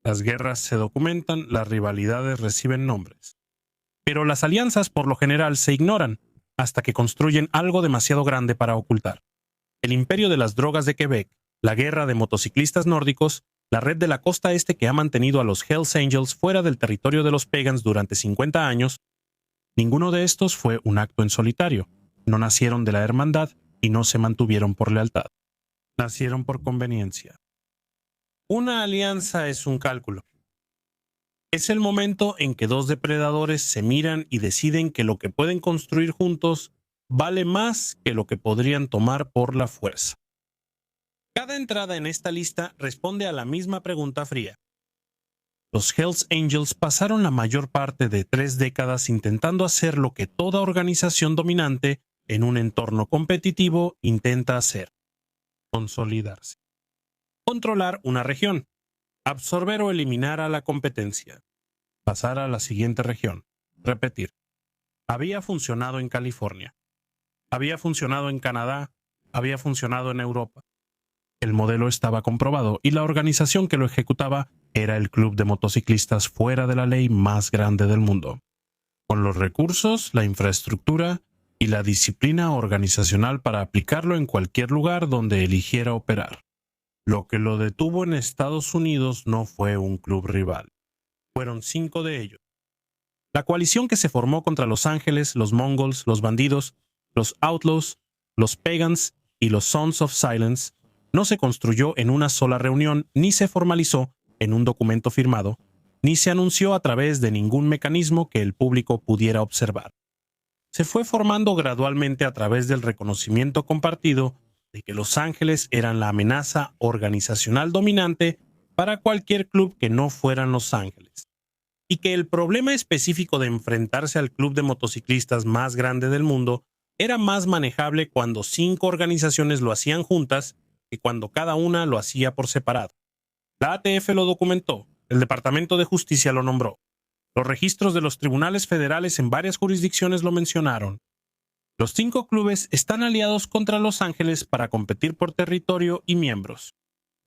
Las guerras se documentan, las rivalidades reciben nombres. Pero las alianzas por lo general se ignoran hasta que construyen algo demasiado grande para ocultar. El imperio de las drogas de Quebec, la guerra de motociclistas nórdicos, la red de la costa este que ha mantenido a los Hells Angels fuera del territorio de los Pagans durante 50 años, ninguno de estos fue un acto en solitario. No nacieron de la hermandad y no se mantuvieron por lealtad. Nacieron por conveniencia. Una alianza es un cálculo. Es el momento en que dos depredadores se miran y deciden que lo que pueden construir juntos vale más que lo que podrían tomar por la fuerza. Cada entrada en esta lista responde a la misma pregunta fría. Los Hells Angels pasaron la mayor parte de 3 décadas intentando hacer lo que toda organización dominante en un entorno competitivo intenta hacer: consolidarse. Controlar una región. Absorber o eliminar a la competencia. Pasar a la siguiente región. Repetir. Había funcionado en California. Había funcionado en Canadá. Había funcionado en Europa. El modelo estaba comprobado y la organización que lo ejecutaba era el club de motociclistas fuera de la ley más grande del mundo, con los recursos, la infraestructura y la disciplina organizacional para aplicarlo en cualquier lugar donde eligiera operar. Lo que lo detuvo en Estados Unidos no fue un club rival. Fueron 5 de ellos. La coalición que se formó contra Los Ángeles, los Mongols, los bandidos, los Outlaws, los Pagans y los Sons of Silence no se construyó en una sola reunión, ni se formalizó en un documento firmado, ni se anunció a través de ningún mecanismo que el público pudiera observar. Se fue formando gradualmente a través del reconocimiento compartido de que Los Ángeles eran la amenaza organizacional dominante para cualquier club que no fueran Los Ángeles, y que el problema específico de enfrentarse al club de motociclistas más grande del mundo era más manejable cuando 5 organizaciones lo hacían juntas que cuando cada una lo hacía por separado. La ATF lo documentó, el Departamento de Justicia lo nombró, los registros de los tribunales federales en varias jurisdicciones lo mencionaron. Los 5 clubes están aliados contra Los Ángeles para competir por territorio y miembros.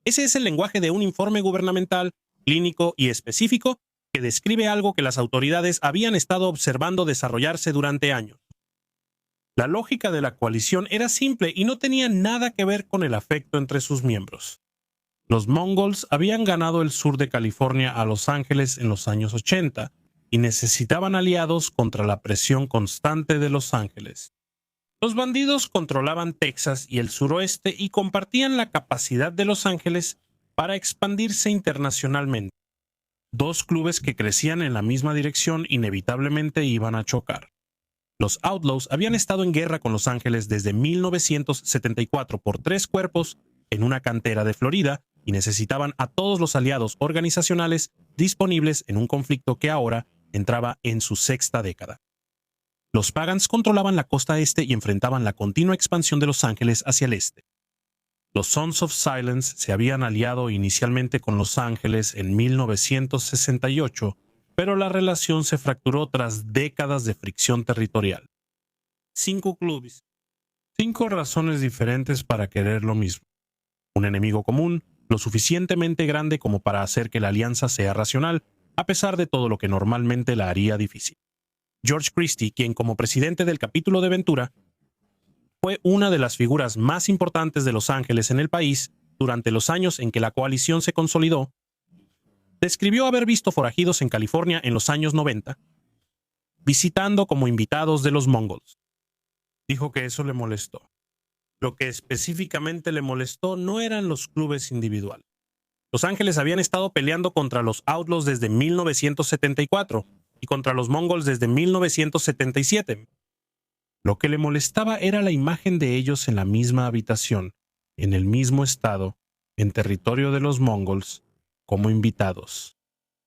Ese es el lenguaje de un informe gubernamental, clínico y específico que describe algo que las autoridades habían estado observando desarrollarse durante años. La lógica de la coalición era simple y no tenía nada que ver con el afecto entre sus miembros. Los Mongols habían ganado el sur de California a Los Ángeles en los años 80 y necesitaban aliados contra la presión constante de Los Ángeles. Los bandidos controlaban Texas y el suroeste y compartían la capacidad de Los Ángeles para expandirse internacionalmente. 2 clubes que crecían en la misma dirección inevitablemente iban a chocar. Los Outlaws habían estado en guerra con Los Ángeles desde 1974 por 3 cuerpos en una cantera de Florida y necesitaban a todos los aliados organizacionales disponibles en un conflicto que ahora entraba en su 6ª década. Los Pagans controlaban la costa este y enfrentaban la continua expansión de Los Ángeles hacia el este. Los Sons of Silence se habían aliado inicialmente con Los Ángeles en 1968, pero la relación se fracturó tras décadas de fricción territorial. 5 clubes. 5 razones diferentes para querer lo mismo. Un enemigo común, lo suficientemente grande como para hacer que la alianza sea racional, a pesar de todo lo que normalmente la haría difícil. George Christie, quien como presidente del capítulo de Ventura, fue una de las figuras más importantes de Los Ángeles en el país durante los años en que la coalición se consolidó, describió haber visto forajidos en California en los años 90, visitando como invitados de los Mongols. Dijo que eso le molestó. Lo que específicamente le molestó no eran los clubes individuales. Los Ángeles habían estado peleando contra los Outlaws desde 1974 y contra los Mongols desde 1977. Lo que le molestaba era la imagen de ellos en la misma habitación, en el mismo estado, en territorio de los Mongols, como invitados.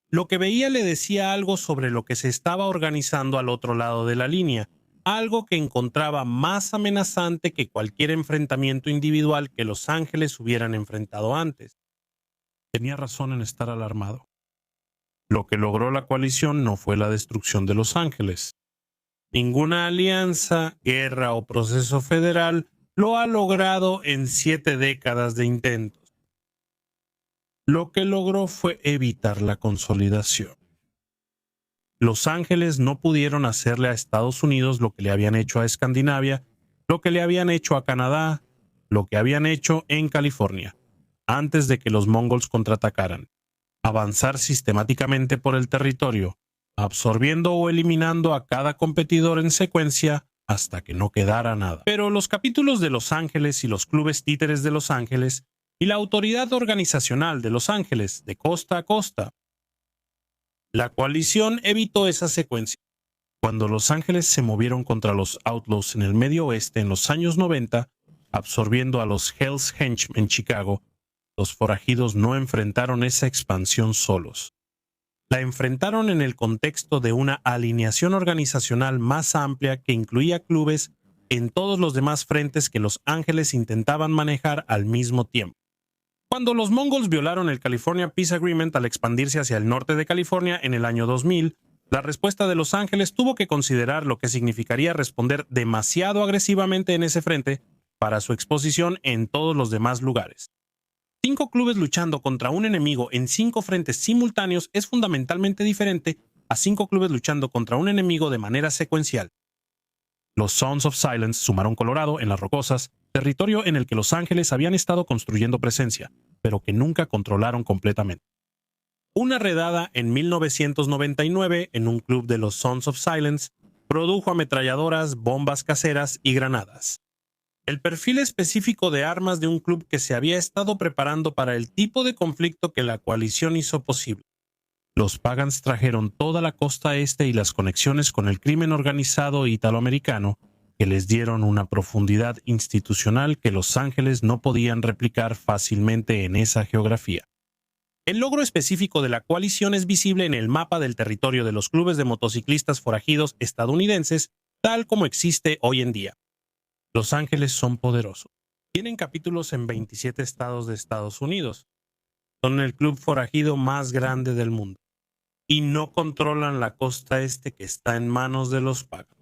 Lo que veía le decía algo sobre lo que se estaba organizando al otro lado de la línea, algo que encontraba más amenazante que cualquier enfrentamiento individual que Los Ángeles hubieran enfrentado antes. Tenía razón en estar alarmado. Lo que logró la coalición no fue la destrucción de Los Ángeles. Ninguna alianza, guerra o proceso federal lo ha logrado en 7 décadas de intentos. lo que logró fue evitar la consolidación. Los Ángeles no pudieron hacerle a Estados Unidos lo que le habían hecho a Escandinavia, lo que le habían hecho a Canadá, lo que habían hecho en California, antes de que los mongols contraatacaran. Avanzar sistemáticamente por el territorio, absorbiendo o eliminando a cada competidor en secuencia hasta que no quedara nada. Pero los capítulos de Los Ángeles y los clubes títeres de Los Ángeles y la autoridad organizacional de Los Ángeles de costa a costa, la coalición evitó esa secuencia. Cuando Los Ángeles se movieron contra los Outlaws en el Medio Oeste en los años 90, absorbiendo a los Hells Angels en Chicago, los forajidos no enfrentaron esa expansión solos. La enfrentaron en el contexto de una alineación organizacional más amplia que incluía clubes en todos los demás frentes que Los Ángeles intentaban manejar al mismo tiempo. Cuando los mongols violaron el California Peace Agreement al expandirse hacia el norte de California en el año 2000, la respuesta de Los Ángeles tuvo que considerar lo que significaría responder demasiado agresivamente en ese frente para su exposición en todos los demás lugares. 5 clubes luchando contra un enemigo en 5 frentes simultáneos es fundamentalmente diferente a 5 clubes luchando contra un enemigo de manera secuencial. Los Sons of Silence sumaron Colorado en las Rocosas, territorio en el que Los Ángeles habían estado construyendo presencia, pero que nunca controlaron completamente. Una redada en 1999 en un club de los Sons of Silence produjo ametralladoras, bombas caseras y granadas. El perfil específico de armas de un club que se había estado preparando para el tipo de conflicto que la coalición hizo posible. Los Pagans trajeron toda la costa este y las conexiones con el crimen organizado italoamericano que les dieron una profundidad institucional que Los Ángeles no podían replicar fácilmente en esa geografía. El logro específico de la coalición es visible en el mapa del territorio de los clubes de motociclistas forajidos estadounidenses, tal como existe hoy en día. Los Ángeles son poderosos. Tienen capítulos en 27 estados de Estados Unidos. Son el club forajido más grande del mundo. Y no controlan la costa este que está en manos de los Pagans.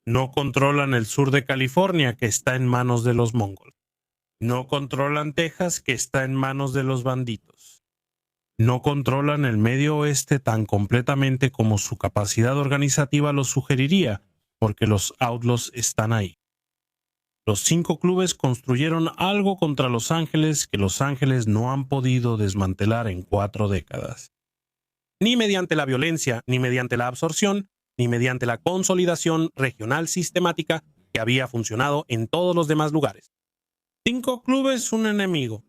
No controlan el sur de California que está en manos de los mongols. No controlan Texas que está en manos de los banditos. No controlan el Medio Oeste tan completamente como su capacidad organizativa lo sugeriría, porque los Outlaws están ahí. Los 5 clubes construyeron algo contra Los Ángeles que Los Ángeles no han podido desmantelar en 4 décadas. Ni mediante la violencia, ni mediante la absorción, ni mediante la consolidación regional sistemática que había funcionado en todos los demás lugares. 5 clubes, un enemigo.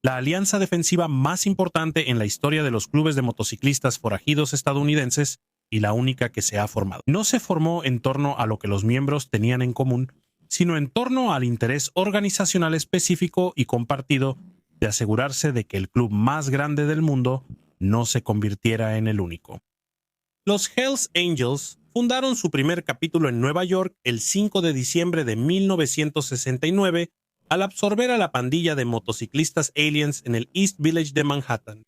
La alianza defensiva más importante en la historia de los clubes de motociclistas forajidos estadounidenses y la única que se ha formado. No se formó en torno a lo que los miembros tenían en común, sino en torno al interés organizacional específico y compartido de asegurarse de que el club más grande del mundo no se convirtiera en el único. Los Hells Angels fundaron su primer capítulo en Nueva York el 5 de diciembre de 1969 al absorber a la pandilla de motociclistas aliens en el East Village de Manhattan.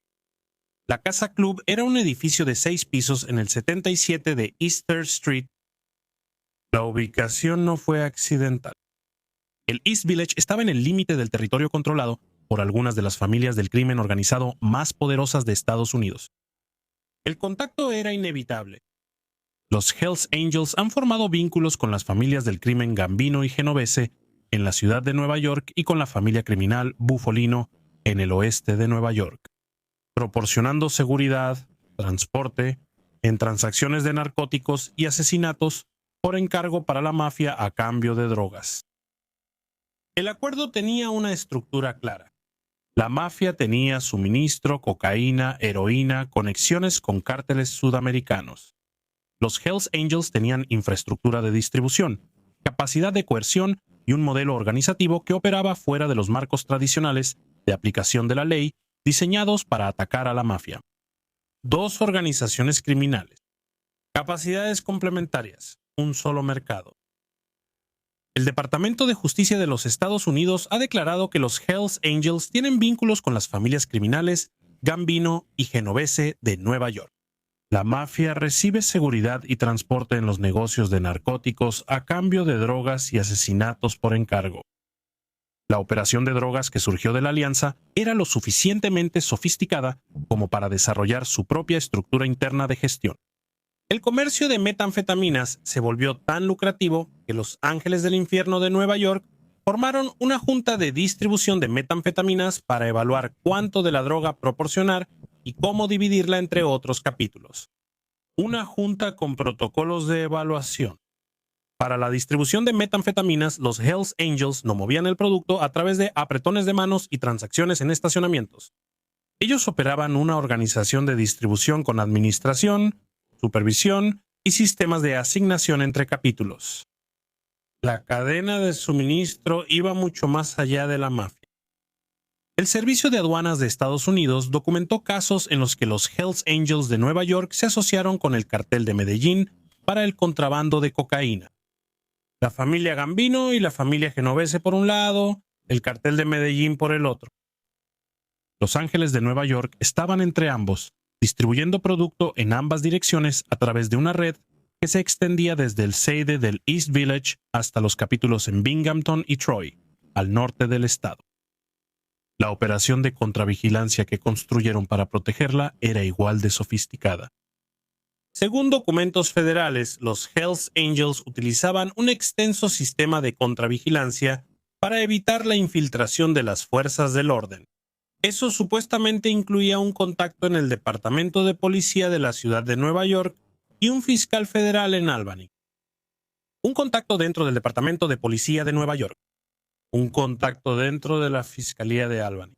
La Casa Club era un edificio de 6 pisos en el 77 de East 3rd Street. La ubicación no fue accidental. El East Village estaba en el límite del territorio controlado por algunas de las familias del crimen organizado más poderosas de Estados Unidos. El contacto era inevitable. Los Hells Angels han formado vínculos con las familias del crimen Gambino y Genovese en la ciudad de Nueva York y con la familia criminal Bufalino en el oeste de Nueva York, proporcionando seguridad, transporte, en transacciones de narcóticos y asesinatos por encargo para la mafia a cambio de drogas. El acuerdo tenía una estructura clara. La mafia tenía suministro, cocaína, heroína, conexiones con cárteles sudamericanos. Los Hells Angels tenían infraestructura de distribución, capacidad de coerción y un modelo organizativo que operaba fuera de los marcos tradicionales de aplicación de la ley diseñados para atacar a la mafia. 2 organizaciones criminales. Capacidades complementarias. Un solo mercado. El Departamento de Justicia de los Estados Unidos ha declarado que los Hells Angels tienen vínculos con las familias criminales Gambino y Genovese de Nueva York. La mafia recibe seguridad y transporte en los negocios de narcóticos a cambio de drogas y asesinatos por encargo. La operación de drogas que surgió de la alianza era lo suficientemente sofisticada como para desarrollar su propia estructura interna de gestión. El comercio de metanfetaminas se volvió tan lucrativo que los Ángeles del Infierno de Nueva York formaron una junta de distribución de metanfetaminas para evaluar cuánto de la droga proporcionar y cómo dividirla entre otros capítulos. Una junta con protocolos de evaluación. Para la distribución de metanfetaminas, los Hells Angels no movían el producto a través de apretones de manos y transacciones en estacionamientos. Ellos operaban una organización de distribución con administración, supervisión y sistemas de asignación entre capítulos. La cadena de suministro iba mucho más allá de la mafia. El Servicio de Aduanas de Estados Unidos documentó casos en los que los Hells Angels de Nueva York se asociaron con el cartel de Medellín para el contrabando de cocaína. La familia Gambino y la familia Genovese por un lado, el cartel de Medellín por el otro. Los Ángeles de Nueva York estaban entre ambos, distribuyendo producto en ambas direcciones a través de una red que se extendía desde el Seide del East Village hasta los capítulos en Binghamton y Troy, al norte del estado. La operación de contravigilancia que construyeron para protegerla era igual de sofisticada. Según documentos federales, los Hells Angels utilizaban un extenso sistema de contravigilancia para evitar la infiltración de las fuerzas del orden. Eso supuestamente incluía un contacto en el Departamento de Policía de la ciudad de Nueva York y un fiscal federal en Albany. Un contacto dentro del Departamento de Policía de Nueva York. Un contacto dentro de la Fiscalía de Albany.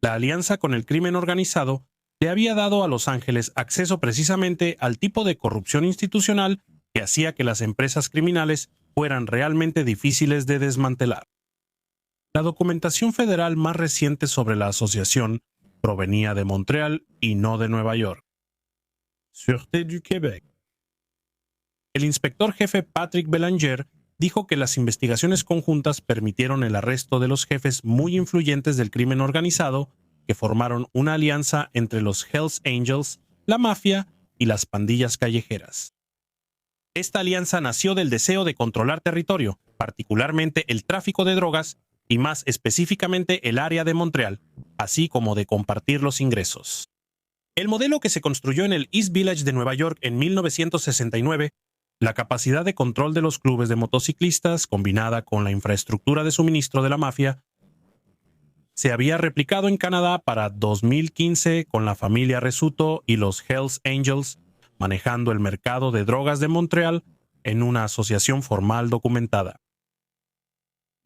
La alianza con el crimen organizado le había dado a Los Ángeles acceso precisamente al tipo de corrupción institucional que hacía que las empresas criminales fueran realmente difíciles de desmantelar. La documentación federal más reciente sobre la asociación provenía de Montreal y no de Nueva York. Sûreté du Québec. El inspector jefe Patrick Belanger dijo que las investigaciones conjuntas permitieron el arresto de los jefes muy influyentes del crimen organizado que formaron una alianza entre los Hells Angels, la mafia y las pandillas callejeras. Esta alianza nació del deseo de controlar territorio, particularmente el tráfico de drogas y más específicamente el área de Montreal, así como de compartir los ingresos. El modelo que se construyó en el East Village de Nueva York en 1969, la capacidad de control de los clubes de motociclistas combinada con la infraestructura de suministro de la mafia, se había replicado en Canadá para 2015 con la familia Resuto y los Hells Angels manejando el mercado de drogas de Montreal en una asociación formal documentada.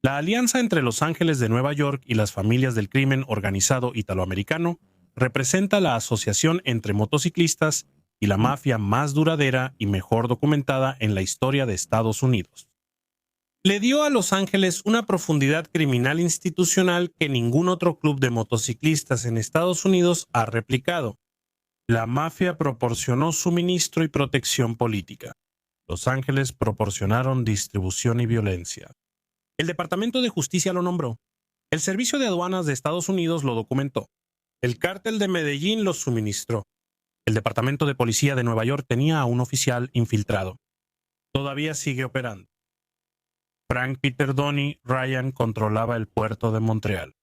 La alianza entre Los Ángeles de Nueva York y las familias del crimen organizado italoamericano representa la asociación entre motociclistas y la mafia más duradera y mejor documentada en la historia de Estados Unidos. Le dio a Los Ángeles una profundidad criminal institucional que ningún otro club de motociclistas en Estados Unidos ha replicado. La mafia proporcionó suministro y protección política. Los Ángeles proporcionaron distribución y violencia. El Departamento de Justicia lo nombró. El Servicio de Aduanas de Estados Unidos lo documentó. El cártel de Medellín los suministró. El Departamento de Policía de Nueva York tenía a un oficial infiltrado. Todavía sigue operando. Frank Peter Donny Ryan controlaba el puerto de Montreal.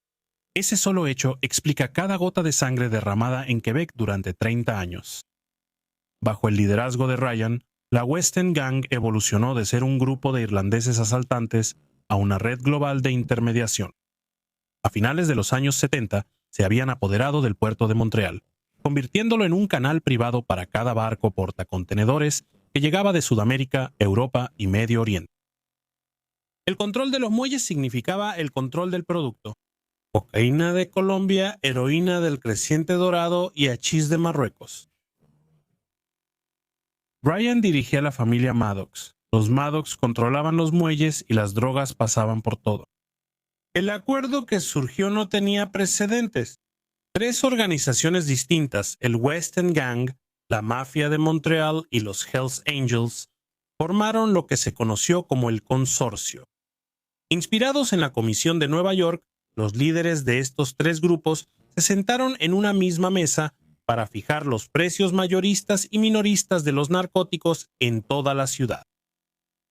Ese solo hecho explica cada gota de sangre derramada en Quebec durante 30 años. Bajo el liderazgo de Ryan, la West End Gang evolucionó de ser un grupo de irlandeses asaltantes a una red global de intermediación. A finales de los años 70, se habían apoderado del puerto de Montreal, convirtiéndolo en un canal privado para cada barco portacontenedores que llegaba de Sudamérica, Europa y Medio Oriente. El control de los muelles significaba el control del producto. Cocaína de Colombia, heroína del Creciente Dorado y hachís de Marruecos. Ryan dirigía a la familia Maddox. Los Maddox controlaban los muelles y las drogas pasaban por todo. El acuerdo que surgió no tenía precedentes. 3 organizaciones distintas, el West End Gang, la Mafia de Montreal y los Hells Angels, formaron lo que se conoció como el Consorcio. Inspirados en la Comisión de Nueva York, los líderes de estos 3 grupos se sentaron en una misma mesa para fijar los precios mayoristas y minoristas de los narcóticos en toda la ciudad.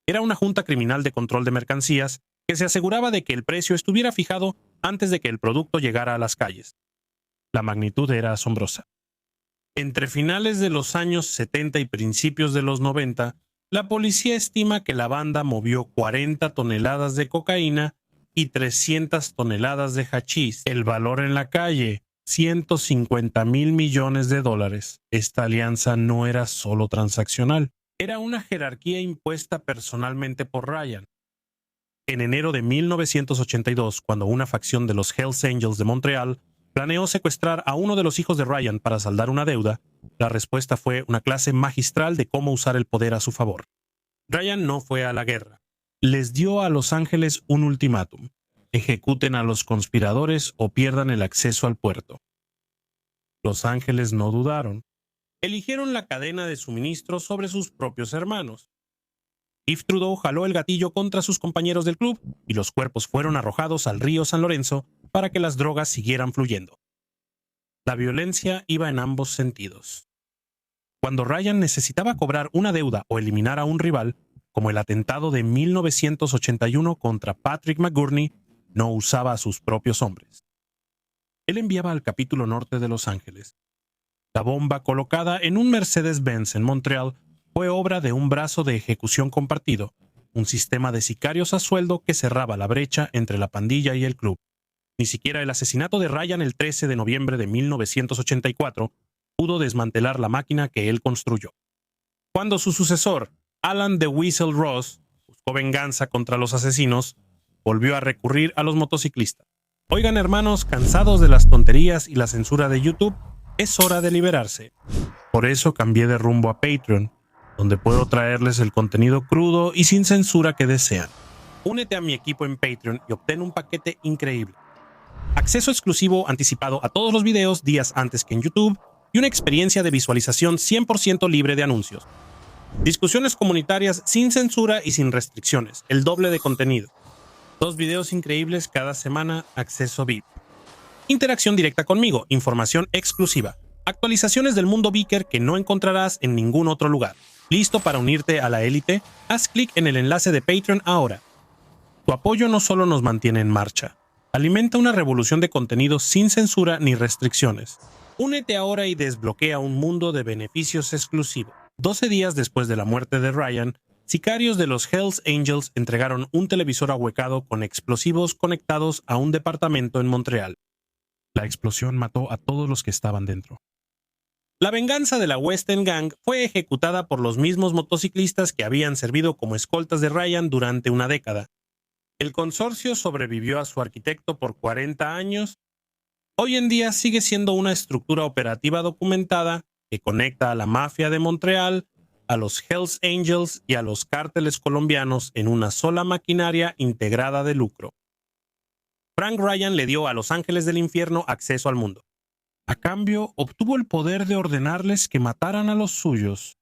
Era una junta criminal de control de mercancías que se aseguraba de que el precio estuviera fijado antes de que el producto llegara a las calles. La magnitud era asombrosa. Entre finales de los años 70 y principios de los 90, la policía estima que la banda movió 40 toneladas de cocaína y 300 toneladas de hachís. El valor en la calle, $150,000 millones. Esta alianza no era solo transaccional, era una jerarquía impuesta personalmente por Ryan. En enero de 1982, cuando una facción de los Hells Angels de Montreal planeó secuestrar a uno de los hijos de Ryan para saldar una deuda, la respuesta fue una clase magistral de cómo usar el poder a su favor. Ryan no fue a la guerra. Les dio a Los Ángeles un ultimátum: ejecuten a los conspiradores o pierdan el acceso al puerto. Los Ángeles no dudaron. Eligieron la cadena de suministro sobre sus propios hermanos. Yves Trudeau jaló el gatillo contra sus compañeros del club y los cuerpos fueron arrojados al río San Lorenzo para que las drogas siguieran fluyendo. La violencia iba en ambos sentidos. Cuando Ryan necesitaba cobrar una deuda o eliminar a un rival, como el atentado de 1981 contra Patrick McGurney, no usaba a sus propios hombres. Él enviaba al capítulo norte de Los Ángeles. La bomba colocada en un Mercedes-Benz en Montreal fue obra de un brazo de ejecución compartido, un sistema de sicarios a sueldo que cerraba la brecha entre la pandilla y el club. Ni siquiera el asesinato de Ryan el 13 de noviembre de 1984 pudo desmantelar la máquina que él construyó. Cuando su sucesor, Alan The Weasel Ross, buscó venganza contra los asesinos, volvió a recurrir a los motociclistas. Oigan, hermanos, cansados de las tonterías y la censura de YouTube, es hora de liberarse. Por eso cambié de rumbo a Patreon, donde puedo traerles el contenido crudo y sin censura que desean. Únete a mi equipo en Patreon y obtén un paquete increíble: acceso exclusivo anticipado a todos los videos días antes que en YouTube y una experiencia de visualización 100% libre de anuncios. Discusiones comunitarias sin censura y sin restricciones, el doble de contenido. 2 videos increíbles cada semana, acceso VIP. Interacción directa conmigo, información exclusiva. Actualizaciones del mundo Beaker que no encontrarás en ningún otro lugar. ¿Listo para unirte a la élite? Haz clic en el enlace de Patreon ahora. Tu apoyo no solo nos mantiene en marcha, alimenta una revolución de contenido sin censura ni restricciones. Únete ahora y desbloquea un mundo de beneficios exclusivos. 12 días después de la muerte de Ryan, sicarios de los Hells Angels entregaron un televisor ahuecado con explosivos conectados a un departamento en Montreal. La explosión mató a todos los que estaban dentro. La venganza de la West End Gang fue ejecutada por los mismos motociclistas que habían servido como escoltas de Ryan durante una década. El consorcio sobrevivió a su arquitecto por 40 años. Hoy en día sigue siendo una estructura operativa documentada que conecta a la mafia de Montreal, a los Hells Angels y a los cárteles colombianos en una sola maquinaria integrada de lucro. Frank Ryan le dio a los ángeles del infierno acceso al mundo. A cambio, obtuvo el poder de ordenarles que mataran a los suyos.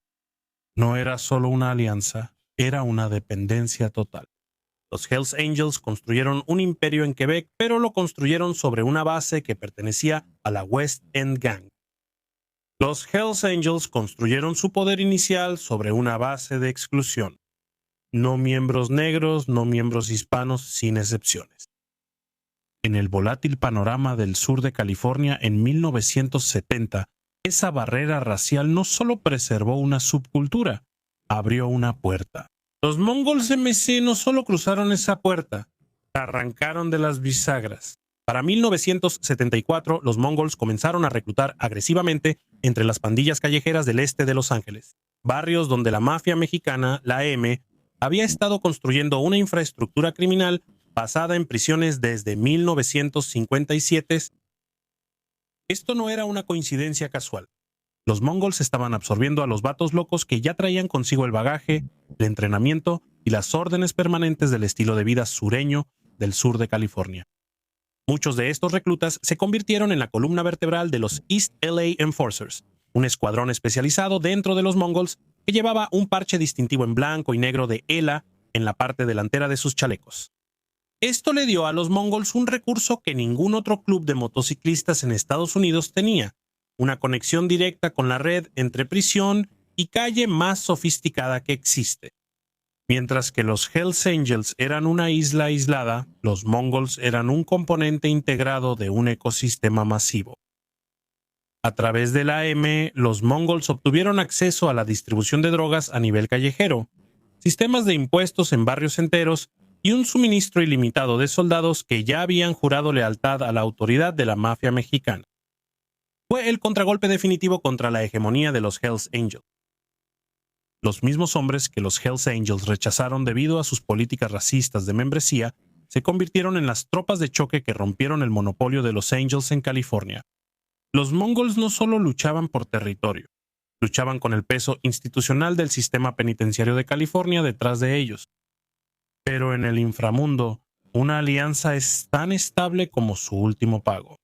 No era solo una alianza, era una dependencia total. Los Hells Angels construyeron un imperio en Quebec, pero lo construyeron sobre una base que pertenecía a la West End Gang. Los Hells Angels construyeron su poder inicial sobre una base de exclusión. No miembros negros, no miembros hispanos, sin excepciones. En el volátil panorama del sur de California en 1970, esa barrera racial no solo preservó una subcultura, abrió una puerta. Los Mongols MC no solo cruzaron esa puerta, la arrancaron de las bisagras. Para 1974, los Mongols comenzaron a reclutar agresivamente entre las pandillas callejeras del este de Los Ángeles, barrios donde la mafia mexicana, la M, había estado construyendo una infraestructura criminal basada en prisiones desde 1957. Esto no era una coincidencia casual. Los Mongols estaban absorbiendo a los vatos locos que ya traían consigo el bagaje, el entrenamiento y las órdenes permanentes del estilo de vida sureño del sur de California. Muchos de estos reclutas se convirtieron en la columna vertebral de los East LA Enforcers, un escuadrón especializado dentro de los Mongols que llevaba un parche distintivo en blanco y negro de ELA en la parte delantera de sus chalecos. Esto le dio a los Mongols un recurso que ningún otro club de motociclistas en Estados Unidos tenía: una conexión directa con la red entre prisión y calle más sofisticada que existe. Mientras que los Hells Angels eran una isla aislada, los Mongols eran un componente integrado de un ecosistema masivo. A través de la AM, los Mongols obtuvieron acceso a la distribución de drogas a nivel callejero, sistemas de impuestos en barrios enteros y un suministro ilimitado de soldados que ya habían jurado lealtad a la autoridad de la mafia mexicana. Fue el contragolpe definitivo contra la hegemonía de los Hells Angels. Los mismos hombres que los Hells Angels rechazaron debido a sus políticas racistas de membresía se convirtieron en las tropas de choque que rompieron el monopolio de los Angels en California. Los Mongols no solo luchaban por territorio, luchaban con el peso institucional del sistema penitenciario de California detrás de ellos. Pero en el inframundo, una alianza es tan estable como su último pago.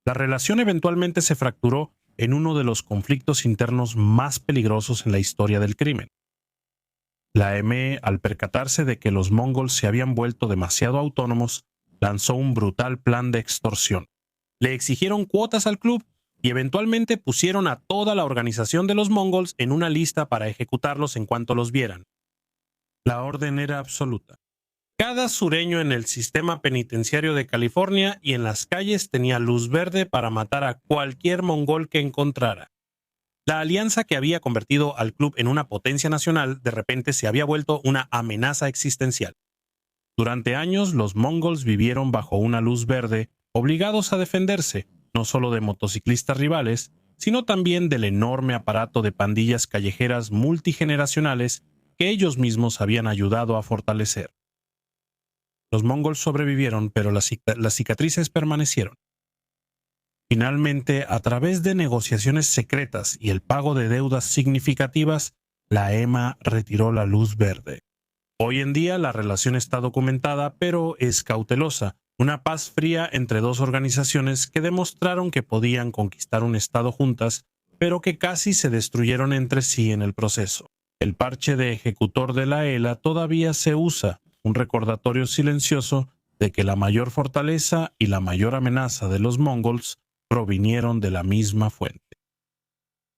La relación eventualmente se fracturó en uno de los conflictos internos más peligrosos en la historia del crimen. La M, al percatarse de que los mongols se habían vuelto demasiado autónomos, lanzó un brutal plan de extorsión. Le exigieron cuotas al club y eventualmente pusieron a toda la organización de los mongols en una lista para ejecutarlos en cuanto los vieran. La orden era absoluta. Cada sureño en el sistema penitenciario de California y en las calles tenía luz verde para matar a cualquier mongol que encontrara. La alianza que había convertido al club en una potencia nacional de repente se había vuelto una amenaza existencial. Durante años los mongols vivieron bajo una luz verde, obligados a defenderse, no solo de motociclistas rivales, sino también del enorme aparato de pandillas callejeras multigeneracionales que ellos mismos habían ayudado a fortalecer. Los mongols sobrevivieron, pero las cicatrices permanecieron. Finalmente, a través de negociaciones secretas y el pago de deudas significativas, la EMA retiró la luz verde. Hoy en día la relación está documentada, pero es cautelosa. Una paz fría entre dos organizaciones que demostraron que podían conquistar un estado juntas, pero que casi se destruyeron entre sí en el proceso. El parche de ejecutor de la ELA todavía se usa, un recordatorio silencioso de que la mayor fortaleza y la mayor amenaza de los mongols provinieron de la misma fuente.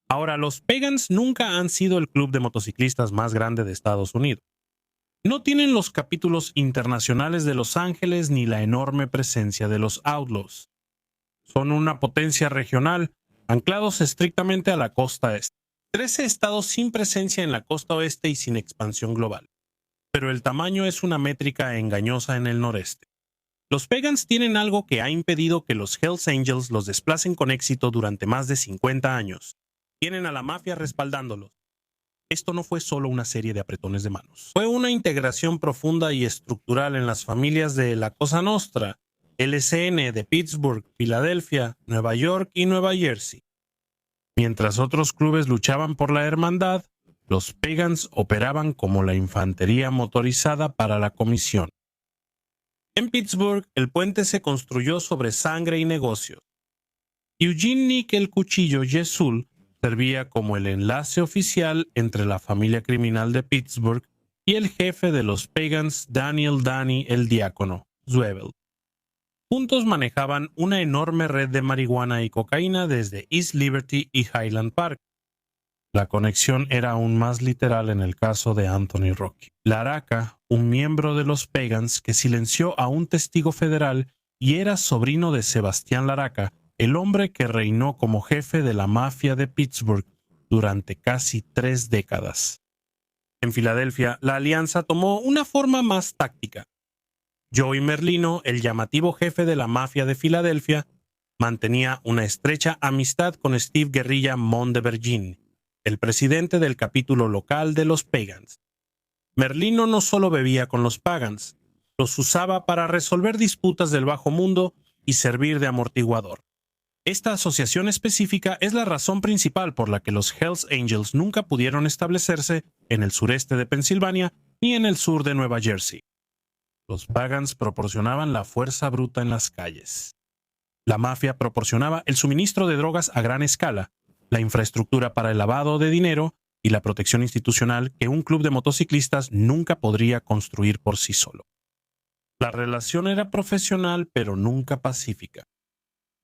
Ahora, los Pagans nunca han sido el club de motociclistas más grande de Estados Unidos. No tienen los capítulos internacionales de Los Ángeles ni la enorme presencia de los Outlaws. Son una potencia regional, anclados estrictamente a la costa este. 13 estados sin presencia en la costa oeste y sin expansión global. Pero el tamaño es una métrica engañosa en el noreste. Los Pagans tienen algo que ha impedido que los Hells Angels los desplacen con éxito durante más de 50 años. Tienen a la mafia respaldándolos. Esto no fue solo una serie de apretones de manos. Fue una integración profunda y estructural en las familias de la Cosa Nostra, LCN de Pittsburgh, Filadelfia, Nueva York y Nueva Jersey. Mientras otros clubes luchaban por la hermandad, los Pagans operaban como la infantería motorizada para la comisión. En Pittsburgh, el puente se construyó sobre sangre y negocios. Eugene Nick el Cuchillo Yesul servía como el enlace oficial entre la familia criminal de Pittsburgh y el jefe de los Pagans, Daniel Danny el Diácono, Zweibel. Juntos manejaban una enorme red de marihuana y cocaína desde East Liberty y Highland Park. La conexión era aún más literal en el caso de Anthony Rocky. Laraca, un miembro de los Pagans que silenció a un testigo federal y era sobrino de Sebastián Laraca, el hombre que reinó como jefe de la mafia de Pittsburgh durante casi 3 décadas. En Filadelfia, la alianza tomó una forma más táctica. Joey Merlino, el llamativo jefe de la mafia de Filadelfia, mantenía una estrecha amistad con Steve Guerrilla Mondevergine, el presidente del capítulo local de los Pagans. Merlino no solo bebía con los Pagans, los usaba para resolver disputas del bajo mundo y servir de amortiguador. Esta asociación específica es la razón principal por la que los Hells Angels nunca pudieron establecerse en el sureste de Pensilvania ni en el sur de Nueva Jersey. Los Pagans proporcionaban la fuerza bruta en las calles. La mafia proporcionaba el suministro de drogas a gran escala, la infraestructura para el lavado de dinero y la protección institucional que un club de motociclistas nunca podría construir por sí solo. La relación era profesional pero nunca pacífica.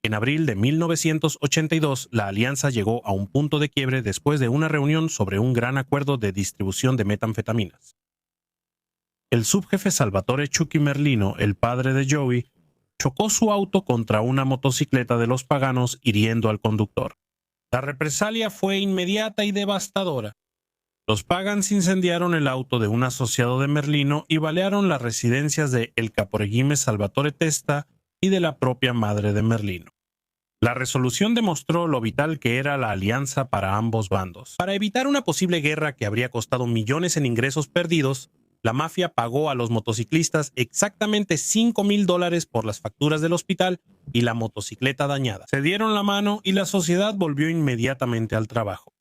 En abril de 1982, la alianza llegó a un punto de quiebre después de una reunión sobre un gran acuerdo de distribución de metanfetaminas. el subjefe Salvatore Chucky Merlino, el padre de Joey, chocó su auto contra una motocicleta de los paganos, hiriendo al conductor. La represalia fue inmediata y devastadora. Los Pagans incendiaron el auto de un asociado de Merlino y balearon las residencias de el caporegime Salvatore Testa y de la propia madre de Merlino. La resolución demostró lo vital que era la alianza para ambos bandos. Para evitar una posible guerra que habría costado millones en ingresos perdidos, la mafia pagó a los motociclistas exactamente $5,000 por las facturas del hospital y la motocicleta dañada. Se dieron la mano y la sociedad volvió inmediatamente al trabajo.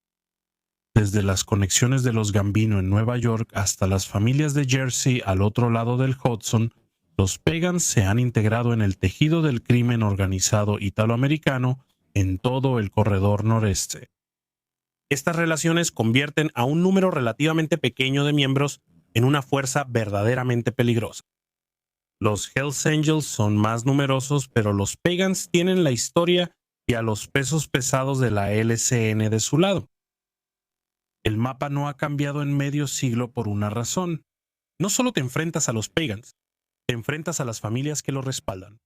Desde las conexiones de los Gambino en Nueva York hasta las familias de Jersey al otro lado del Hudson, los Pagans se han integrado en el tejido del crimen organizado italoamericano en todo el corredor noreste. Estas relaciones convierten a un número relativamente pequeño de miembros en una fuerza verdaderamente peligrosa. Los Hells Angels son más numerosos, pero los Pagans tienen la historia y a los pesos pesados de la LCN de su lado. El mapa no ha cambiado en medio siglo por una razón. No solo te enfrentas a los Pagans, te enfrentas a las familias que los respaldan.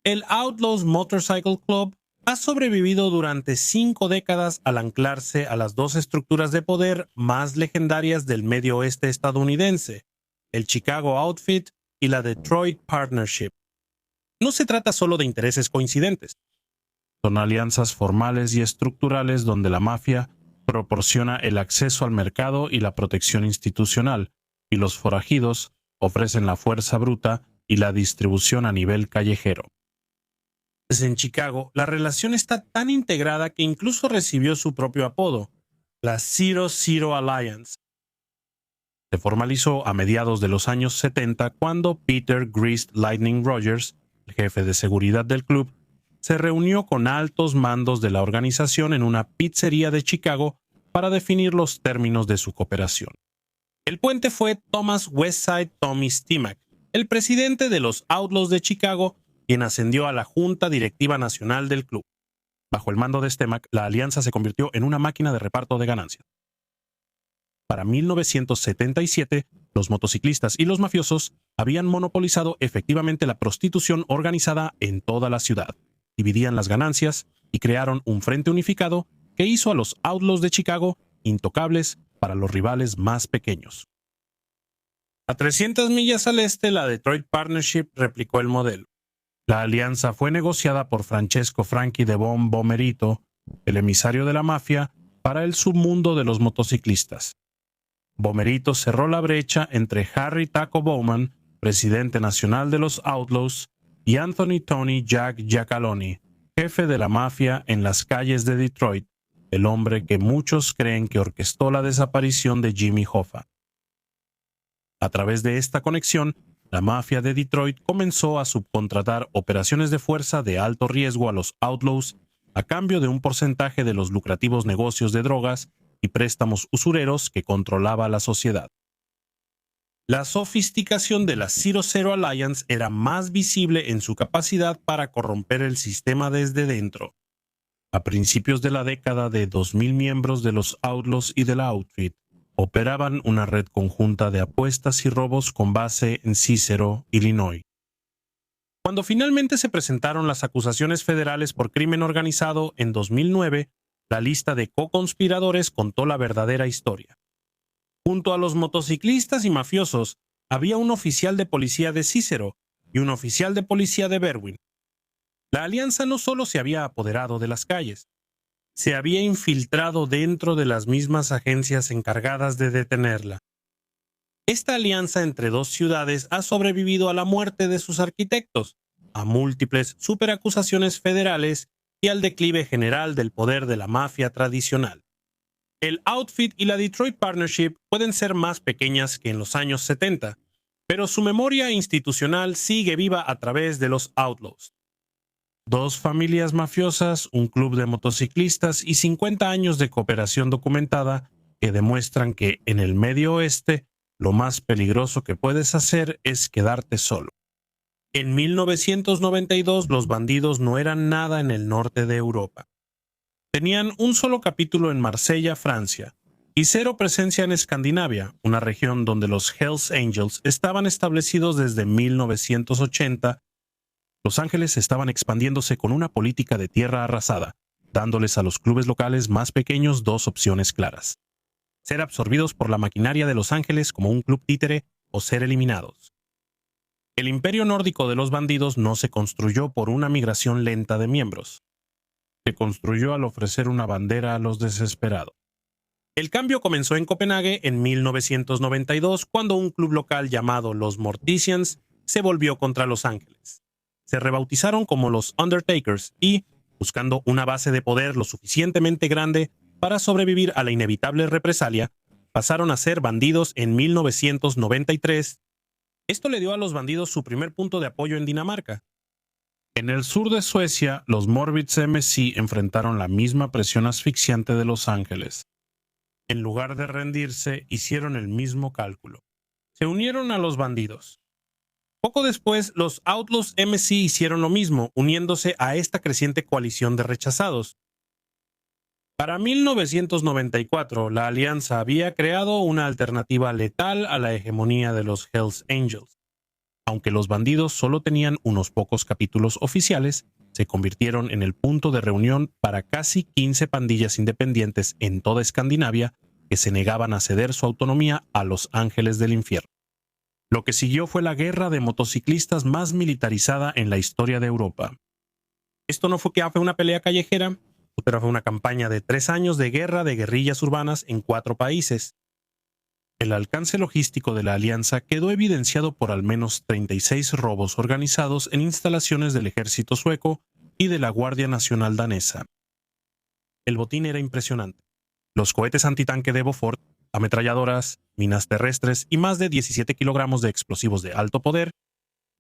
El Outlaws Motorcycle Club ha sobrevivido durante 5 décadas al anclarse a las dos estructuras de poder más legendarias del medio oeste estadounidense, el Chicago Outfit y la Detroit Partnership. No se trata solo de intereses coincidentes. Son alianzas formales y estructurales donde la mafia proporciona el acceso al mercado y la protección institucional, y los forajidos ofrecen la fuerza bruta y la distribución a nivel callejero. En Chicago, la relación está tan integrada que incluso recibió su propio apodo, la Zero-Zero Alliance. Se formalizó a mediados de los años 70 cuando Peter Greased Lightning Rogers, el jefe de seguridad del club, se reunió con altos mandos de la organización en una pizzería de Chicago para definir los términos de su cooperación. El puente fue Thomas Westside Tommy Stimac, el presidente de los Outlaws de Chicago, quien ascendió a la Junta Directiva Nacional del club. Bajo el mando de Stimac, la alianza se convirtió en una máquina de reparto de ganancias. Para 1977, los motociclistas y los mafiosos habían monopolizado efectivamente la prostitución organizada en toda la ciudad. Dividían las ganancias y crearon un frente unificado que hizo a los Outlaws de Chicago intocables para los rivales más pequeños. A 300 millas al este, la Detroit Partnership replicó el modelo. La alianza fue negociada por Francesco Frankie de Bomerito, el emisario de la mafia, para el submundo de los motociclistas. Bomerito cerró la brecha entre Harry Taco Bowman, presidente nacional de los Outlaws, y Anthony Tony Jack Giacalone, jefe de la mafia en las calles de Detroit, el hombre que muchos creen que orquestó la desaparición de Jimmy Hoffa. A través de esta conexión, la mafia de Detroit comenzó a subcontratar operaciones de fuerza de alto riesgo a los Outlaws a cambio de un porcentaje de los lucrativos negocios de drogas y préstamos usureros que controlaba la sociedad. La sofisticación de la Zero-Zero Alliance era más visible en su capacidad para corromper el sistema desde dentro. A principios de la década de 2,000 miembros de los Outlaws y del Outfit operaban una red conjunta de apuestas y robos con base en Cicero, Illinois. Cuando finalmente se presentaron las acusaciones federales por crimen organizado en 2009, la lista de co-conspiradores contó la verdadera historia. Junto a los motociclistas y mafiosos, había un oficial de policía de Cicero y un oficial de policía de Berwyn. La alianza no solo se había apoderado de las calles, se había infiltrado dentro de las mismas agencias encargadas de detenerla. Esta alianza entre dos ciudades ha sobrevivido a la muerte de sus arquitectos, a múltiples superacusaciones federales y al declive general del poder de la mafia tradicional. El Outfit y la Detroit Partnership pueden ser más pequeñas que en los años 70, pero su memoria institucional sigue viva a través de los Outlaws. 2 familias mafiosas, un club de motociclistas y 50 años de cooperación documentada que demuestran que en el Medio Oeste lo más peligroso que puedes hacer es quedarte solo. En 1992 los bandidos no eran nada en el norte de Europa. Tenían un solo capítulo en Marsella, Francia, y cero presencia en Escandinavia, una región donde los Hells Angels estaban establecidos desde 1980. Los Ángeles estaban expandiéndose con una política de tierra arrasada, dándoles a los clubes locales más pequeños dos opciones claras: ser absorbidos por la maquinaria de Los Ángeles como un club títere o ser eliminados. El imperio nórdico de los bandidos no se construyó por una migración lenta de miembros. Se construyó al ofrecer una bandera a los desesperados. El cambio comenzó en Copenhague en 1992, cuando un club local llamado los Morticians se volvió contra Los Ángeles. Se rebautizaron como los Undertakers y, buscando una base de poder lo suficientemente grande para sobrevivir a la inevitable represalia, pasaron a ser bandidos en 1993. Esto le dio a los bandidos su primer punto de apoyo en Dinamarca. En el sur de Suecia, los Morbid's MC enfrentaron la misma presión asfixiante de Los Ángeles. En lugar de rendirse, hicieron el mismo cálculo. Se unieron a los bandidos. Poco después, los Outlaws MC hicieron lo mismo, uniéndose a esta creciente coalición de rechazados. Para 1994, la alianza había creado una alternativa letal a la hegemonía de los Hells Angels. Aunque los bandidos solo tenían unos pocos capítulos oficiales, se convirtieron en el punto de reunión para casi 15 pandillas independientes en toda Escandinavia que se negaban a ceder su autonomía a los Ángeles del Infierno. Lo que siguió fue la guerra de motociclistas más militarizada en la historia de Europa. Esto no fue una pelea callejera, pero fue una campaña de 3 años de guerra de guerrillas urbanas en 4 países. El alcance logístico de la alianza quedó evidenciado por al menos 36 robos organizados en instalaciones del ejército sueco y de la Guardia Nacional danesa. El botín era impresionante. Los cohetes antitanque de Bofort, ametralladoras, minas terrestres y más de 17 kilogramos de explosivos de alto poder.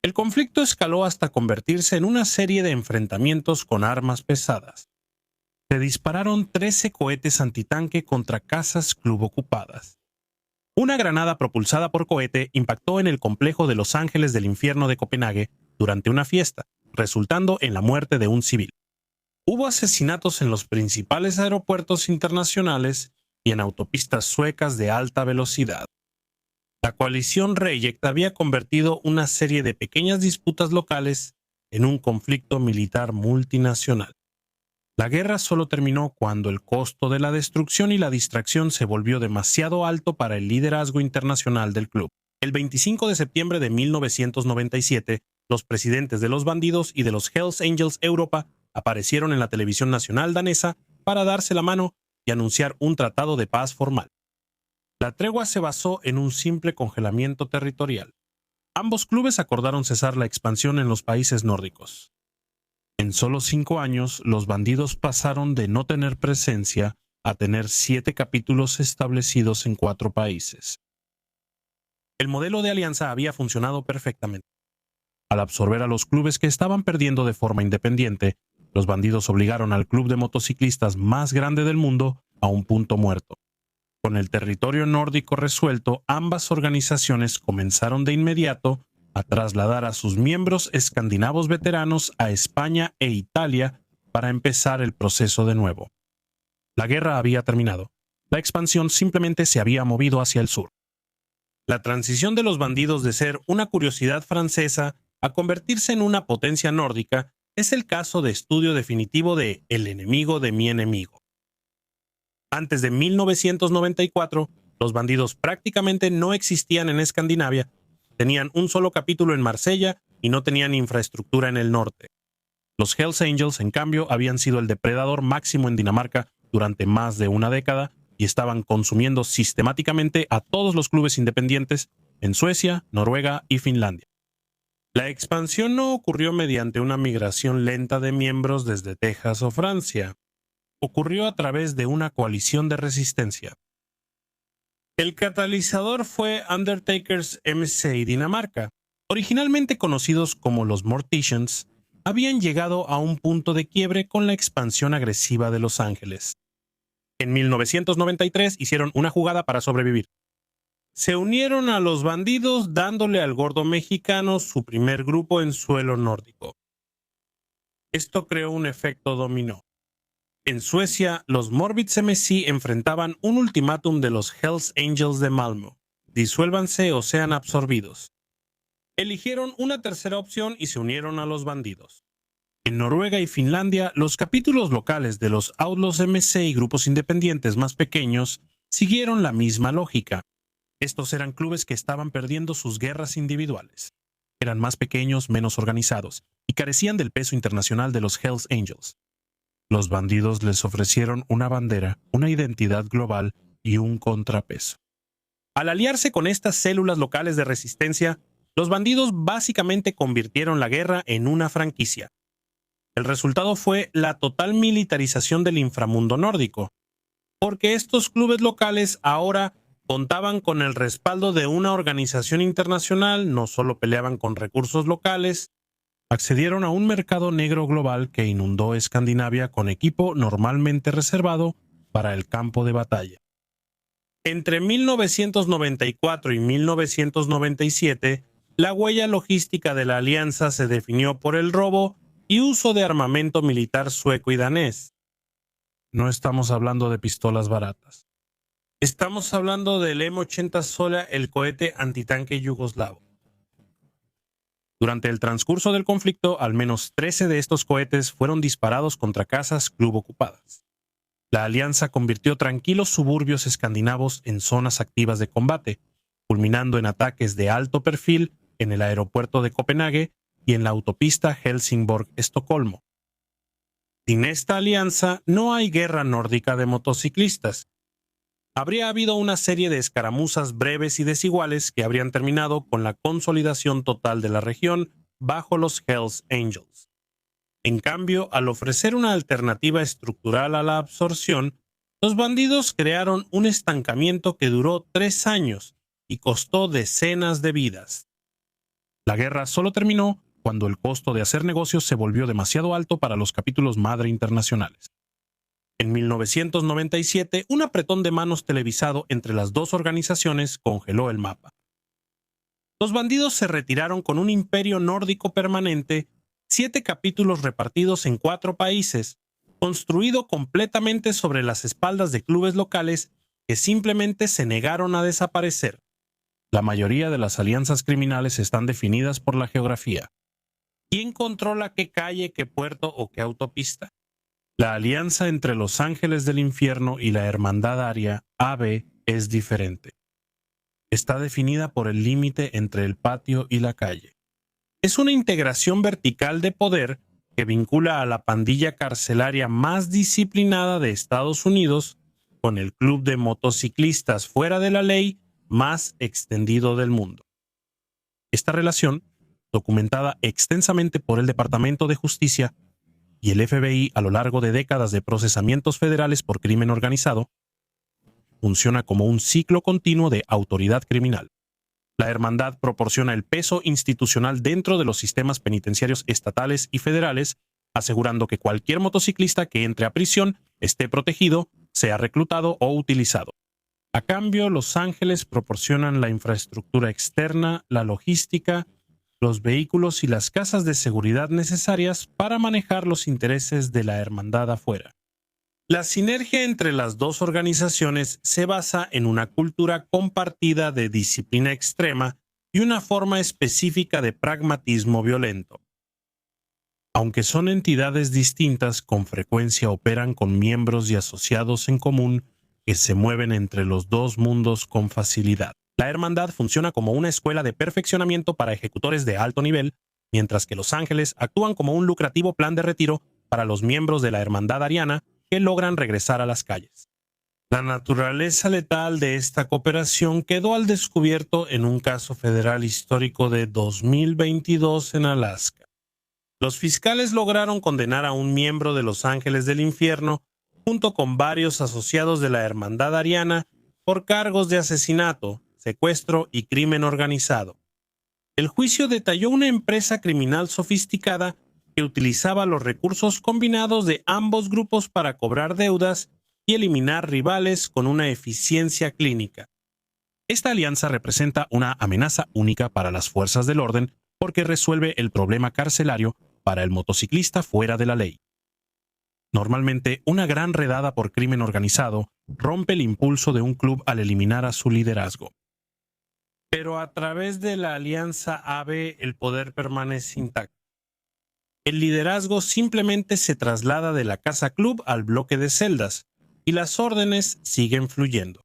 El conflicto escaló hasta convertirse en una serie de enfrentamientos con armas pesadas. Se dispararon 13 cohetes antitanque contra casas club ocupadas. Una granada propulsada por cohete impactó en el complejo de Los Ángeles del Infierno de Copenhague durante una fiesta, resultando en la muerte de un civil. Hubo asesinatos en los principales aeropuertos internacionales y en autopistas suecas de alta velocidad. La coalición Reject había convertido una serie de pequeñas disputas locales en un conflicto militar multinacional. La guerra solo terminó cuando el costo de la destrucción y la distracción se volvió demasiado alto para el liderazgo internacional del club. El 25 de septiembre de 1997, los presidentes de los bandidos y de los Hells Angels Europa aparecieron en la televisión nacional danesa para darse la mano y anunciar un tratado de paz formal. La tregua se basó en un simple congelamiento territorial. Ambos clubes acordaron cesar la expansión en los países nórdicos. En solo 5 años, los bandidos pasaron de no tener presencia a tener 7 capítulos establecidos en 4 países. El modelo de alianza había funcionado perfectamente. Al absorber a los clubes que estaban perdiendo de forma independiente, los bandidos obligaron al club de motociclistas más grande del mundo a un punto muerto. Con el territorio nórdico resuelto, ambas organizaciones comenzaron de inmediato a trasladar a sus miembros escandinavos veteranos a España e Italia para empezar el proceso de nuevo. La guerra había terminado. La expansión simplemente se había movido hacia el sur. La transición de los bandidos de ser una curiosidad francesa a convertirse en una potencia nórdica es el caso de estudio definitivo de El enemigo de mi enemigo. Antes de 1994, los bandidos prácticamente no existían en Escandinavia, tenían un solo capítulo en Marsella y no tenían infraestructura en el norte. Los Hells Angels, en cambio, habían sido el depredador máximo en Dinamarca durante más de una década y estaban consumiendo sistemáticamente a todos los clubes independientes en Suecia, Noruega y Finlandia. La expansión no ocurrió mediante una migración lenta de miembros desde Texas o Francia. Ocurrió a través de una coalición de resistencia. El catalizador fue Undertakers MC Dinamarca. Originalmente conocidos como los Morticians, habían llegado a un punto de quiebre con la expansión agresiva de Los Ángeles. En 1993 hicieron una jugada para sobrevivir. Se unieron a los bandidos dándole al gordo mexicano su primer grupo en suelo nórdico. Esto creó un efecto dominó. En Suecia, los Morbid MSI enfrentaban un ultimátum de los Hells Angels de Malmö: disuélvanse o sean absorbidos. Eligieron una tercera opción y se unieron a los bandidos. En Noruega y Finlandia, los capítulos locales de los Outlaws MC y grupos independientes más pequeños siguieron la misma lógica. Estos eran clubes que estaban perdiendo sus guerras individuales. Eran más pequeños, menos organizados, y carecían del peso internacional de los Hells Angels. Los bandidos les ofrecieron una bandera, una identidad global y un contrapeso. Al aliarse con estas células locales de resistencia, los bandidos básicamente convirtieron la guerra en una franquicia. El resultado fue la total militarización del inframundo nórdico, porque estos clubes locales ahora contaban con el respaldo de una organización internacional, no solo peleaban con recursos locales, accedieron a un mercado negro global que inundó Escandinavia con equipo normalmente reservado para el campo de batalla. Entre 1994 y 1997, la huella logística de la alianza se definió por el robo y uso de armamento militar sueco y danés. No estamos hablando de pistolas baratas. Estamos hablando del M80 Sola, el cohete antitanque yugoslavo. Durante el transcurso del conflicto, al menos 13 de estos cohetes fueron disparados contra casas club ocupadas. La alianza convirtió tranquilos suburbios escandinavos en zonas activas de combate, culminando en ataques de alto perfil en el aeropuerto de Copenhague y en la autopista Helsingborg-Estocolmo. Sin esta alianza no hay guerra nórdica de motociclistas. Habría habido una serie de escaramuzas breves y desiguales que habrían terminado con la consolidación total de la región bajo los Hells Angels. En cambio, al ofrecer una alternativa estructural a la absorción, los bandidos crearon un estancamiento que duró 3 años y costó decenas de vidas. La guerra solo terminó cuando el costo de hacer negocios se volvió demasiado alto para los capítulos madre internacionales. En 1997, un apretón de manos televisado entre las dos organizaciones congeló el mapa. Los bandidos se retiraron con un imperio nórdico permanente, 7 capítulos repartidos en 4 países, construido completamente sobre las espaldas de clubes locales que simplemente se negaron a desaparecer. La mayoría de las alianzas criminales están definidas por la geografía. ¿Quién controla qué calle, qué puerto o qué autopista? La alianza entre los Ángeles del Infierno y la Hermandad Aria, AB, es diferente. Está definida por el límite entre el patio y la calle. Es una integración vertical de poder que vincula a la pandilla carcelaria más disciplinada de Estados Unidos con el club de motociclistas fuera de la ley más extendido del mundo. Esta relación, documentada extensamente por el Departamento de Justicia y el FBI a lo largo de décadas de procesamientos federales por crimen organizado, funciona como un ciclo continuo de autoridad criminal. La hermandad proporciona el peso institucional dentro de los sistemas penitenciarios estatales y federales, asegurando que cualquier motociclista que entre a prisión esté protegido, sea reclutado o utilizado. A cambio, Los Ángeles proporcionan la infraestructura externa, la logística, los vehículos y las casas de seguridad necesarias para manejar los intereses de la hermandad afuera. La sinergia entre las dos organizaciones se basa en una cultura compartida de disciplina extrema y una forma específica de pragmatismo violento. Aunque son entidades distintas, con frecuencia operan con miembros y asociados en común que se mueven entre los dos mundos con facilidad. La hermandad funciona como una escuela de perfeccionamiento para ejecutores de alto nivel, mientras que Los Ángeles actúan como un lucrativo plan de retiro para los miembros de la hermandad ariana que logran regresar a las calles. La naturaleza letal de esta cooperación quedó al descubierto en un caso federal histórico de 2022 en Alaska. Los fiscales lograron condenar a un miembro de Los Ángeles del Infierno junto con varios asociados de la hermandad ariana por cargos de asesinato, secuestro y crimen organizado. El juicio detalló una empresa criminal sofisticada que utilizaba los recursos combinados de ambos grupos para cobrar deudas y eliminar rivales con una eficiencia clínica. Esta alianza representa una amenaza única para las fuerzas del orden porque resuelve el problema carcelario para el motociclista fuera de la ley. Normalmente, una gran redada por crimen organizado rompe el impulso de un club al eliminar a su liderazgo. Pero a través de la alianza AB el poder permanece intacto. El liderazgo simplemente se traslada de la casa club al bloque de celdas y las órdenes siguen fluyendo.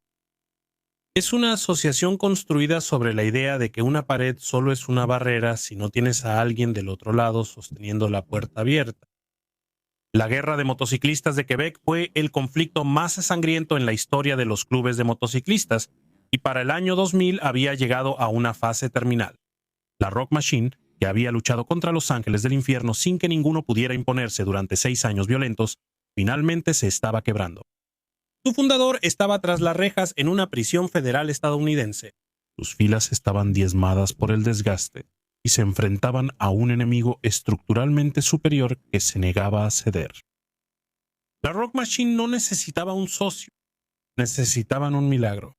Es una asociación construida sobre la idea de que una pared solo es una barrera si no tienes a alguien del otro lado sosteniendo la puerta abierta. La guerra de motociclistas de Quebec fue el conflicto más sangriento en la historia de los clubes de motociclistas y para el año 2000 había llegado a una fase terminal. La Rock Machine, que había luchado contra los ángeles del infierno sin que ninguno pudiera imponerse durante 6 años violentos, finalmente se estaba quebrando. Su fundador estaba tras las rejas en una prisión federal estadounidense. Sus filas estaban diezmadas por el desgaste y se enfrentaban a un enemigo estructuralmente superior que se negaba a ceder. La Rock Machine no necesitaba un socio, necesitaban un milagro.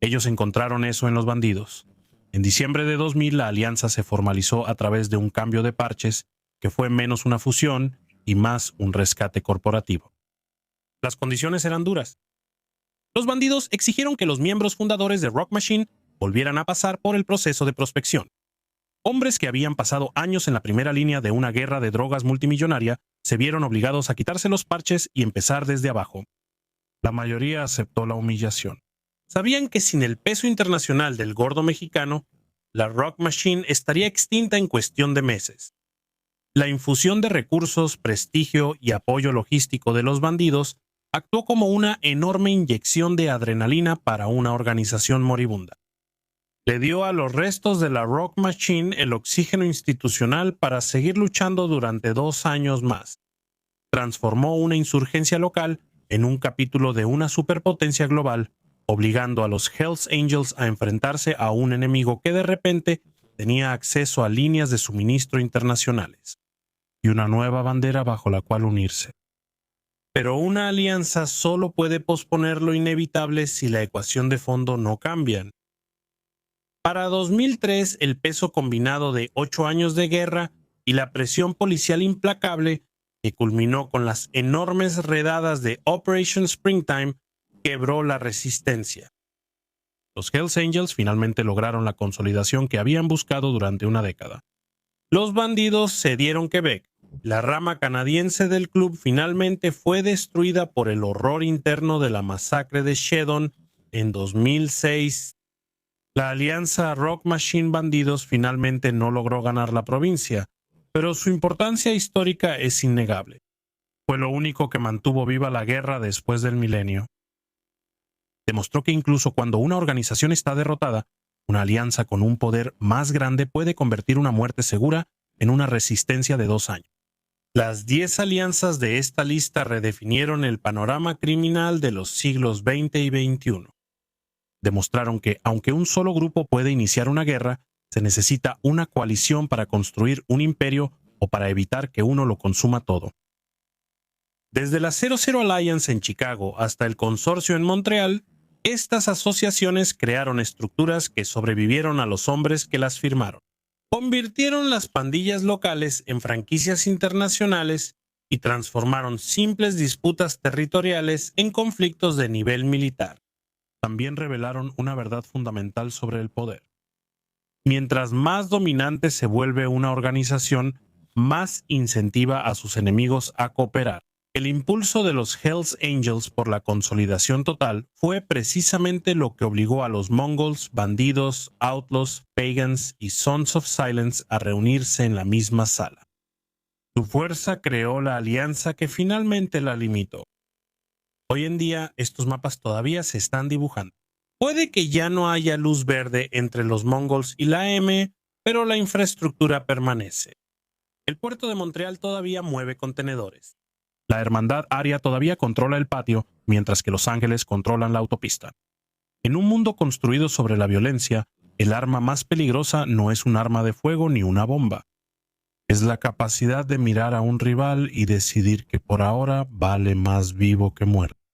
Ellos encontraron eso en los bandidos. En diciembre de 2000 la alianza se formalizó a través de un cambio de parches que fue menos una fusión y más un rescate corporativo. Las condiciones eran duras. Los bandidos exigieron que los miembros fundadores de Rock Machine volvieran a pasar por el proceso de prospección. Hombres que habían pasado años en la primera línea de una guerra de drogas multimillonaria se vieron obligados a quitarse los parches y empezar desde abajo. La mayoría aceptó la humillación. Sabían que sin el peso internacional del gordo mexicano, la Rock Machine estaría extinta en cuestión de meses. La infusión de recursos, prestigio y apoyo logístico de los bandidos actuó como una enorme inyección de adrenalina para una organización moribunda. Le dio a los restos de la Rock Machine el oxígeno institucional para seguir luchando durante 2 años más. Transformó una insurgencia local en un capítulo de una superpotencia global, obligando a los Hells Angels a enfrentarse a un enemigo que de repente tenía acceso a líneas de suministro internacionales y una nueva bandera bajo la cual unirse. Pero una alianza solo puede posponer lo inevitable si la ecuación de fondo no cambia. Para 2003, el peso combinado de 8 años de guerra y la presión policial implacable, que culminó con las enormes redadas de Operation Springtime, quebró la resistencia. Los Hells Angels finalmente lograron la consolidación que habían buscado durante una década. Los bandidos cedieron Quebec. La rama canadiense del club finalmente fue destruida por el horror interno de la masacre de Shedon en 2006. La alianza Rock Machine Bandidos finalmente no logró ganar la provincia, pero su importancia histórica es innegable. Fue lo único que mantuvo viva la guerra después del milenio. Demostró que incluso cuando una organización está derrotada, una alianza con un poder más grande puede convertir una muerte segura en una resistencia de 2 años. Las 10 alianzas de esta lista redefinieron el panorama criminal de los siglos XX y XXI. Demostraron que, aunque un solo grupo puede iniciar una guerra, se necesita una coalición para construir un imperio o para evitar que uno lo consuma todo. Desde la 00 Alliance en Chicago hasta el Consorcio en Montreal, estas asociaciones crearon estructuras que sobrevivieron a los hombres que las firmaron. Convirtieron las pandillas locales en franquicias internacionales y transformaron simples disputas territoriales en conflictos de nivel militar. También revelaron una verdad fundamental sobre el poder. Mientras más dominante se vuelve una organización, más incentiva a sus enemigos a cooperar. El impulso de los Hells Angels por la consolidación total fue precisamente lo que obligó a los Mongols, bandidos, outlaws, pagans y Sons of Silence a reunirse en la misma sala. Su fuerza creó la alianza que finalmente la limitó. Hoy en día, estos mapas todavía se están dibujando. Puede que ya no haya luz verde entre los Mongols y la M, pero la infraestructura permanece. El puerto de Montreal todavía mueve contenedores. La Hermandad Aria todavía controla el patio, mientras que Los Ángeles controlan la autopista. En un mundo construido sobre la violencia, el arma más peligrosa no es un arma de fuego ni una bomba. Es la capacidad de mirar a un rival y decidir que por ahora vale más vivo que muerto.